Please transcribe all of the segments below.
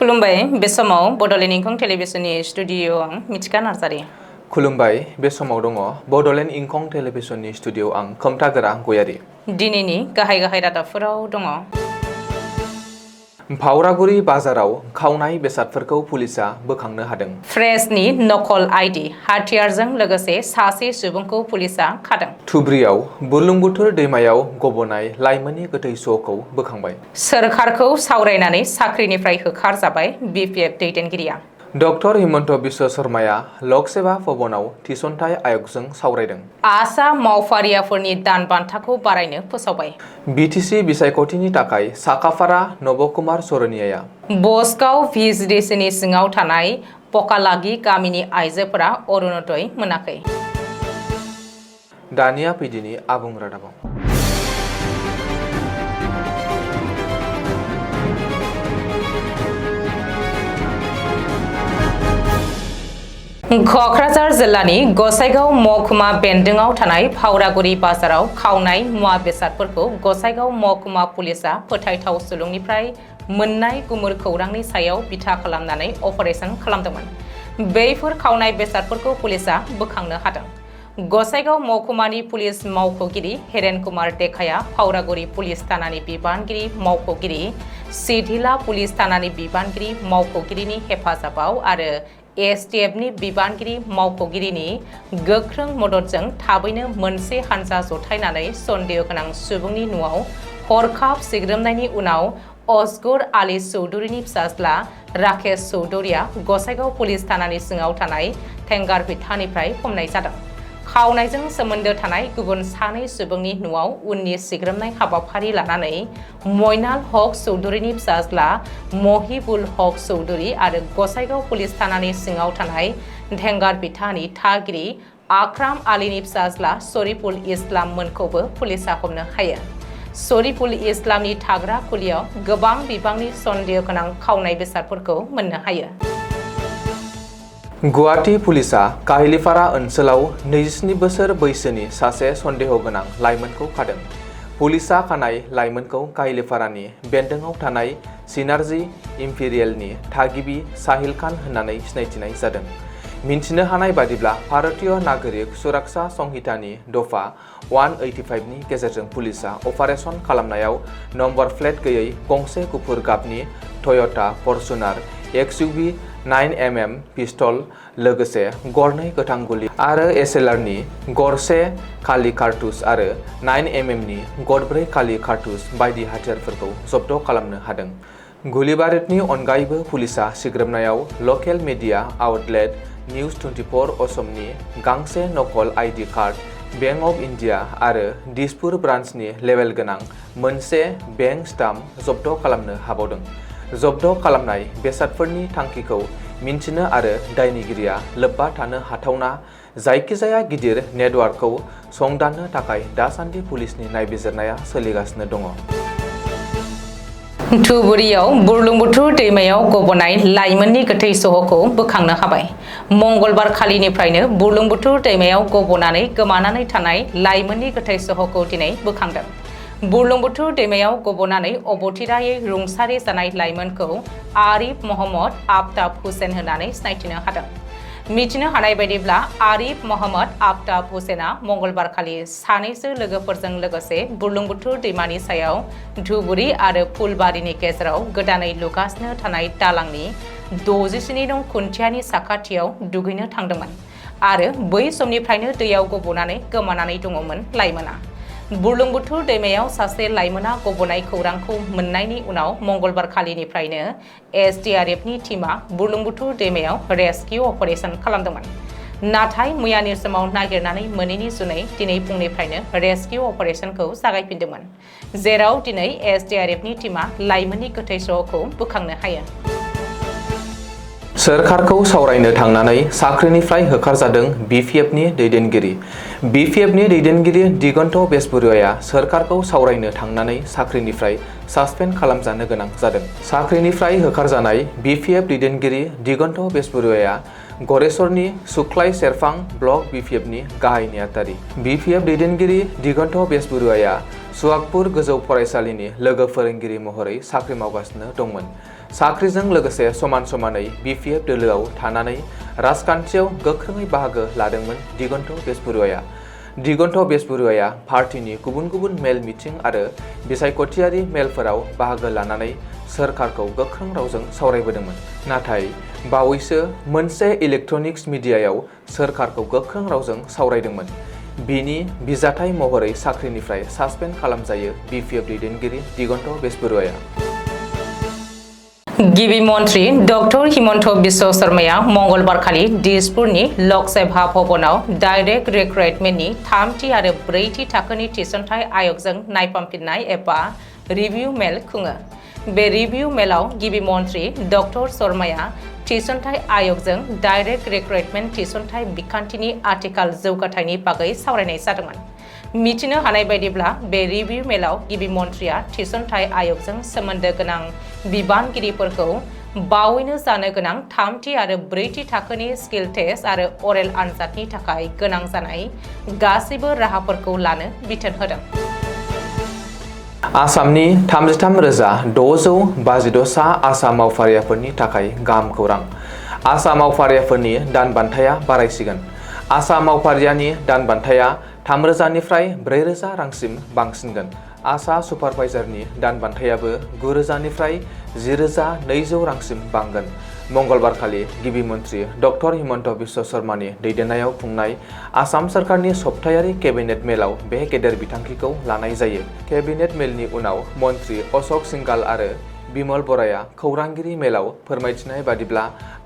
खुलुमबाय बे समाव बडलेण्ड इंखं टेलिभिजननि स्टुडिअ आं मिथिका नार्जारि। खुलुमबाय बे समाव दङ बडलेण्ड इंखं टेलिभिजननि स्टुडिअ आं खोमथागोरा गयारि। दिनैनि गाहाय रादाबफोराव दङ। भावरागुरि बाजाराव खावनाय बेसादफोरखौ पुलिसा बोखांनो हादों। फ्रेसनि नकल आइडि हाथियारजों लोगोसे सासे सुबुंखौ पुलिसा खादों। धुब्रियाव बुरलुंबुथुर दैमायाव गबनाय लाइमोननि गोथै सहखौ बोखांबाय। सोरखारखौ सावरायनानै साख्रिनिफ्राय होखारजाबाय बिपिएफ दैदेनगिरिया। डॉक्टर हिमन्त बिश्व शर्माया लक सेवा भवनाव थिसनथाइ आयगजों सावरायदों। आसाम मावफारियाफोरनि दान बान्थाखौ बारायनो फोसावबाय। बिटिसि बिसायख'थिनि थाखाय साखाफारा नबकुमार सरनियाया। बसगाव भिजिडिसिनि सिङाव थानाय पकालागि गामिनि आइजोफोरा अरुणोदय मोनाखै। दानिया फैदिनि आबुं रादाबाव। कक्राझार जिल्लानि गसाइगाव महकुमा बेन्दोंआव थानाय भावरागुरि बाजाराव खावनाय मुवा बेसादफोरखौ गसाइगाव महकुमा पुलिसा फोथायथाव सुलुंनिफ्राय मोननाय गुमुर खौरांनि सायाव बिथा खालामनानै अपारेशन खालामदोंमोन। बैफोर खावनाय बेसादफोरखौ पुलिसा बोखांनो हादों। गसाइगाव महकुमानि पुलिस मावख'गिरि हेरेन कुमार देखाया भावरागुरि पुलिस थानानि बिबानगिरि मावख'गिरि सिधिला पुलिस थानानि बिबानगिरि मावख'गिरिनि हेफाजाबाव आरो एसटिएफनि बिबानगिरि मावख'गिरिनि गोख्रों मददजों थाबैनो मोनसे हानजा जथायनानै सन्देह गोनां सुबुंनि न'आव हरखाब सिग्रोमनायनि उनाव असगर आली चौधुरीनि फिसाज्ला राकेश चौधुरीया गसाइगाव पुलिस थानानि सिङाव थानाय थेंगारभिटानिफ्राय हमनाय जादों। खावनायजों सोमोन्दो थानाय गुबुन सानै सुबुंनि न'आव उननि सिग्रोमनाय हाबाफारि लानानै मयनाल हक चौधुरीनि फिसाज्ला महिबुल हक चौधुरी आरो गसाइगाव पुलिस थानानि सिङाव थानाय थेंगारभिटानि थागिरि आक्राम आलीनि फिसाज्ला शरीफुल इस्लाम मोनखौबो पुलिसा हमनो हायो। शरीफुल इस्लामनि थाग्रा खुलियाव गोबां बिबांनि सन्देह गोनां खावनाय बेसादफोरखौ मोननो हायो। गुवाहाटी पुलिसा काहिलिपारा ओनसोलाव 27 बोसोर बैसोनि सासे सन्देह गोनां लाइमोनखौ खादों। पुलिसा खानाय लाइमोनखौ काहिलिपारानि बेन्दोंआव थानाय सिनार्जी इम्पेरियेलनि थागिबि साहिल खान होननानै सिनायथिनाय जादों। मिन्थिनो हानाय बादिब्ला भारतीय नागरिक सुरक्षा संहितानि दफा 185 नि गेजेरजों पुलिसा अपारेशन खालामनायाव नम्बर प्लेट गैयै गंसे गुफुर गाबनि टयोटा फर्चुनार एक्सयूवी 9mm पिस्तल लोगोसे गरनै गोथां गुलि आरो एसएलआरनि गरसे खालि कारतुस आरो 9mm नि गरब्रै खालि कारतुस बायदि हाथियारफोरखौ जब्द खालामनो हादों। गुलिबारुदनि अनगायैबो पुलिसा सिग्रोमनायाव लकेल मिडिया आउटलेट निउज 24 असमनि गांसे नकल ID card, bank of India आरो दिसपुर ब्रान्चनि लेबेल गोनां मोनसे बैंक स्टाम्प जब्द खालामनो हाबावदों। जब्द खालामनाय बेसादफोरनि थांखिखौ मिन्थिनो आरो दायनिगिरिया लोब्बा थानो हाथावना जायखिजाया गिदिर नेटवार्कखौ संदाननो थाखाय दासान्दि पुलिसनि नायबिजिरनाया सोलिगासिनो दङ। धुबुरियाव बुरलुंबुथुर दैमायाव गबनाय लाइमोननि गोथै सहखौ बोखांनो हाबाय। मंगलबार खालिनिफ्रायनो बुरलुंबुथुर दैमायाव गबनानै गोमानानै थानाय लाइमोननि गोथै सहखौ दिनै बोखांदों। बुरलुंबुथुर दैमायाव गबनानै अबथिरायै रुंसारि जानाय लाइमोनखौ आरिफ मोहम्मद आफ्ताब हुसेन होननानै सिनायथिनो हादों। मिथिनो हानाय बायदिब्ला आरिफ मोहम्मद आफ्ताब हुसेना मंगलबार खालि सानैसो लोगोफोरजों लोगोसे बुरलुंबुथुर दैमानि सायाव धुबुरी आरो फुलबारिनि गेजेराव गोदानै लुगासिनो थानाय दालांनि 67 नं खुन्थियानि साखाथियाव दुगैनो थांदोंमोन आरो बै समनिफ्रायनो दैयाव गबनानै गोमानानै दङमोन लाइमोना। बुरलुंबुथुर दैमायाव सासे लाइमोना गबनाय खौरांखौ मोननायनि उनाव मंगलबार खालिनिफ्रायनो एसडीआरएफनि टीमा बुरलुंबुथुर दैमायाव रेस्किउ अपारेशन खालामदोंमोन। नाथाय मैयानि समाव नागिरनानै मोनैनि जुनै दिनै फुंनिफ्रायनो रेस्किउ अपारेशनखौ जागायफिनदोंमोन, जेराव दिनै एसडीआरएफनि टीमा लाइमोननि गोथै सहखौ बोखांनो हायो। सोरखारखौ सावरायनो थांनानै साख्रिनिफ्राय होखारजादों बिपिएफनि दैदेनगिरि। बिपिएफनि दैदेनगिरि दिगन्त बेसबरुवाया सोरखारखौ सावरायनो थांनानै साख्रिनिफ्राय सासपेन्ड खालामजानो गोनां जादों। साख्रिनिफ्राय होखारजानाय बिपिएफ दैदेनगिरि दिगन्त बेसबरुवाया गरेस्वरनि सुख्लाय सेरफां ब्लक बिपिएफनि गाहाय नेहाथारि। बिपिएफ दैदेनगिरि दिगन्त बेसबरुवाया सुवागपुर गोजौ फरायसालिनि लोगो फोरोंगिरि महरै साख्रि मावगासिनो दंमोन। साख्रिजों लोगोसे समान समानै BPF दोलोआव थानानै राजखान्थियाव गोख्रोङै बाहागो लादोंमोन दिगन्त बेसबरुवाया। दिगन्त बेसबरुवाया पार्टीनि गुबुन गुबुन मेल मिटिं आरो बिसायख'थियारि मेलफोराव बाहागो लानानै सोरखारखौ गोख्रों रावजों सावरायबोदोंमोन। नाथाय बावैसो मोनसे इलेक्ट्रनिक्स मिडियायाव सोरखारखौ गोख्रों रावजों सावरायदोंमोन। बिनि बिजाथाय महरै साख्रिनिफ्राय सासपेन्ड खालामजायो BPF दैदेनगिरि दिगन्त बेसबरुवाया। गिबि मन्त्रि डक्टर हिमन्त बिश्व शर्माया मंगलबारखालि दिसपुरनि लकसभा भवनाव डाइरेक्ट रिक्रुटमेन्टनि 3थि आरो 4थि थाखोनि थिसनथाइ आयगजों नायफामफिननाय एबा रिभिउ मेल खुङो। बे रिभिउ मेलाव गिबि मन्त्रि डक्टर शर्माया थिसनथाइ आयगजों डाइरेक्ट रिक्रुटमेन्ट थिसनथाइ बिखान्थिनि आथिखाल जौगाथायनि बागै सावरायनाय जादोंमोन। मिथिनो हानाय बायदिब्ला बे रिभिउ मेलाव गिबि मन्थ्रिया थिसनथाइ आयगजों सोमोन्दो गोनां बिबानगिरिफोरखौ बावैनो जानो गोनां 3थि आरो 4थि थाखोनि स्किल टेस्ट आरो अरेल आनजादनि थाखाय गोनां जानाय गासैबो राहाफोरखौ लानो बिथोन होदों। आसामनि 33,652 सा आसाम मावफारियाफोरनि थाखाय गाहाम खौरां। आसाम मावफारियाफोरनि दानबान्थाया बारायसिगोन। आसाम मावफारियानि दानबान्थाया 3,000 निफ्राय 4,000 रांसिम बांसिनगोन। आसा सुपारभाइजारनि दानबान्थायाबो 9,000 निफ्राय 10,200 रांसिम बांगोन। मंगलबारखालि गिबि मन्त्रि डक्टर हिमन्त बिश्व शर्मानि दैदेननायाव खुंनाय आसाम सोरखारनि सप्तायारि केबिनेट मेलाव बे गेदेर बिथांखिखौ लानाय जायो। केबिनेट मेलनि उनाव मन्त्रि अशक सिंघाल आरो बिमल बराया खौरांगिरि मेलाव फोरमायथिनाय बादिब्ला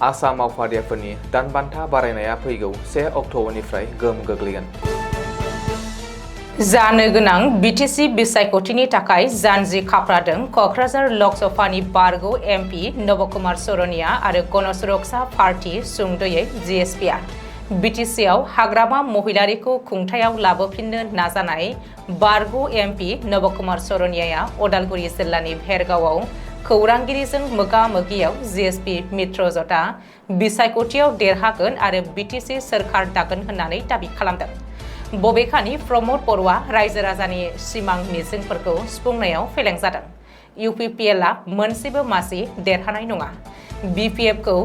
आसाम मावफारियाफोरनि दानबान्था बारायनाया फैगौ 1 अक्ट'बरनिफ्राय गोहोम गोग्लैगोन। जानो गोनां BTC बिसायख'थिनि थाखाय जानजि खाफ्रादों क'क्राझार लकसभानि बारग' MP नबकुमार सरनिया आरो गण सुरक्षा पार्टी सुंद'यै GSPआ। BTCआव हाग्रामा महिलारिखौ खुंथायाव लाबोफिननो नाजानाय बारग' MP नबकुमार सरनियाया अदालगुरि जिल्लानि भेरगावआव खौरांगिरिजों मोगा-मोगियाव GSP मित्रजोता बिसायख'थियाव देरहागोन आरो BTC सोरखार दागोन होननानै दाबि खालामदों। बबेखानि प्रमद बर'आ रायजो राजानि सिमां मिजिंफोरखौ सुफुंनायाव फेलें जादों। UPPLआ मोनसेबो मासि देरहानाय नङा। BPFखौ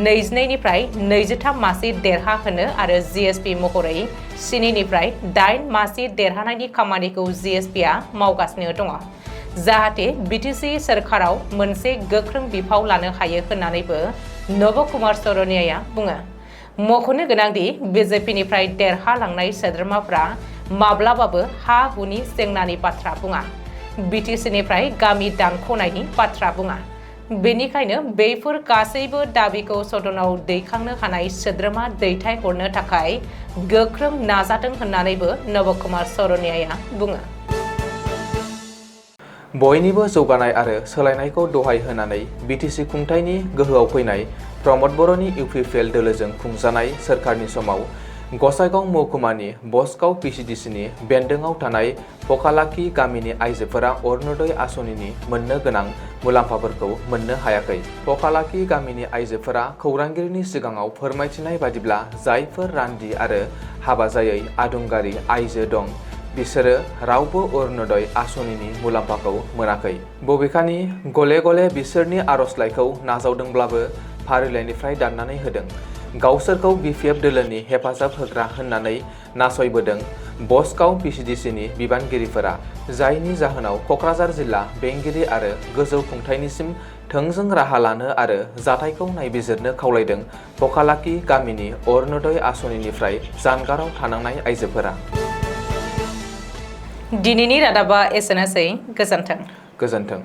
22 निफ्राय 23 मासि देरहाहोनो आरो GSP महरै 7 निफ्राय 8 मासि देरहानायनि खामानिखौ GSPआ मावगासिनो दङ, जाहाथे BTC सोरखाराव मोनसे गोख्रों बिफाव लानो हायो होननानैबो नबकुमार सरनियाया बुङो। मख'नो गोनांदि BJPनिफ्राय देरहालांनाय सोद्रोमाफ्रा माब्लाबाबो हा-हुनि जेंनानि बाथ्रा बुङा, BTCनिफ्राय गामि दानख'नायनि बाथ्रा बुङा। बेनिखायनो बेफोर गासैबो दाबिखौ सदनाव दैखांनो हानाय सोद्रोमा दैथायहरनो थाखाय गोख्रों नाजादों होननानैबो नबकुमार सरनियाया बुङो। बयनिबो जौगानाय आरो सोलायनायखौ दहाय होनानै BTC खुंथायनि गोहोआव फैनाय प्रमद बर'नि UPPL दोलोजों खुंजानाय सोरखारनि समाव गसाइगाव महकुमानि बसगाव PCDCनि बेन्दोंआव थानाय पखालाखि गामिनि आइजोफोरा अरुणोदय आसनिनि मोननो गोनां मुलाम्फाफोरखौ मोननो हायाखै। पखालाखि गामिनि आइजोफोरा खौरांगिरिनि सिगाङाव फोरमायथिनाय बादिब्ला जायफोर रान्दि आरो हाबा जायै आदुंगारि आइजो दं बिसोरो रावबो अरुणोदय आसनिनि मुलाम्फाखौ मोनाखै। बबेखानि गले गले बिसोरनि आर'जलाइखौ नाजावदोंब्लाबो फारिलाइनिफ्राय दाननानै होदों। गावसोरखौ BPF दोलोनि हेफाजाब होग्रा होननानै नासयबोदों बसगाव PCDCनि बिबानगिरिफोरा, जायनि जाहोनाव क'क्राझार जिल्ला बेंगिरि आरो गोजौ खुंथायनिसिम थोंजों राहा लानो आरो जाथायखौ नायबिजिरनो खावलायदों पखालाखि गामिनि अरुणोदय आसनिनिफ्राय जानगाराव थानांनाय आइजोफोरा। दिनैनि रादाबा एसेनोसै। गोजोन्थों। गोजोन्थों।